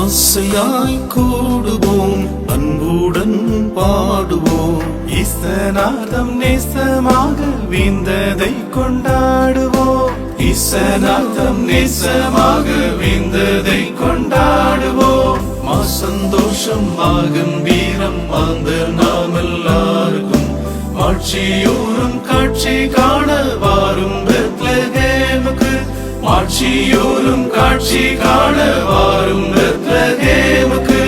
ஆசையாய் கூடுவோம், அன்புடன் பாடுவோம். இசநாதம் நேசமாக வீழ்ந்ததை கொண்டாடுவோம். இசநாதம் நேசமாக வீழ்ந்ததை கொண்டாடுவோம். சந்தோஷம் கம்பீரம் மாந்தர் நாம் எல்லாருக்கும் மாட்சியோரும் காட்சி காண வாரும் பெத்லகேமுக்கு. மாட்சியோரும் காட்சி காண வாரும் பெத்லகேமுக்கு.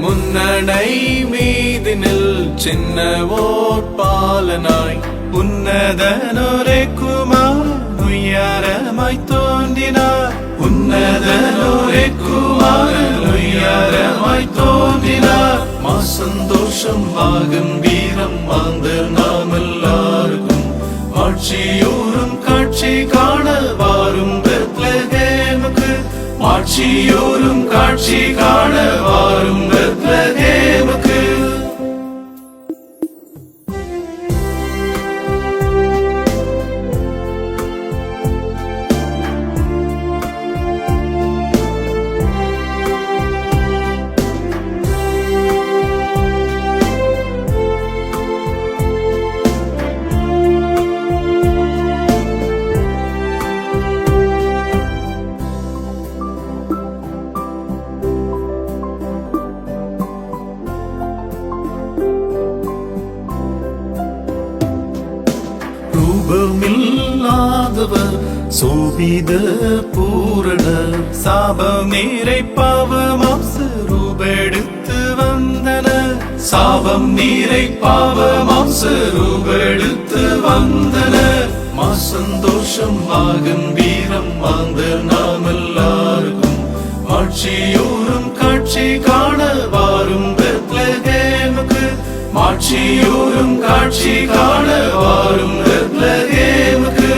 முன்னணை மீதினில் சின்ன ஓட்பாலனாய் உன்னதனொரே குமார் உயரமாய் தோன்றினார். உன்னதனொரே குமார் உயரமாய் தோன்றினார். சந்தோஷம் கம்பீரம் மாந்தர் நாம் எல்லாருக்கும் மாட்சியோரும் காட்சி காண வாரும் பெத்லகேமுக்கு. மாட்சியோரும் காட்சி காண வாரும் பெத்லகேமுக்கு. ரூபமில்லாதவர் சோபித பூரணர். சாபம் நீரை பாவமாம் ரூபெடுத்து வந்தனர். சாபம் நீரை பாவமாம் ரூபெடுத்து வந்தனர். சந்தோஷம் கம்பீரம் மாந்தர் நாம் எல்லாருக்கும் மாட்சியோரும் காட்சி காண வாரும் பெத்லகேமுக்கு. மாட்சியோரும் காட்சி காண வாரும் பெத்லகேமுக்கு.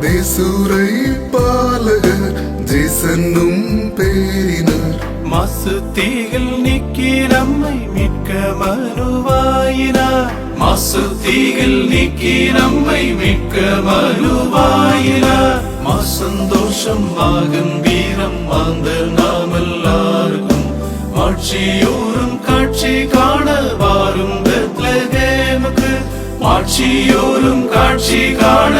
தேசுரை பாலகர் ஜேசன்னும் பேரினர். மாசுத்தீயில் நீக்கி நம்மை மீட்க மறுவாயினார். மாசுத்தீயில் நீக்கி நம்மை மீட்க மறுவாயினார். சந்தோஷம் கம்பீரம் மாந்தர் நாம் எல்லாருக்கும் மாட்சியோரும் காட்சி காண வாரும் பெத்லகேமுக்கு. மாட்சியோரும் காட்சி காண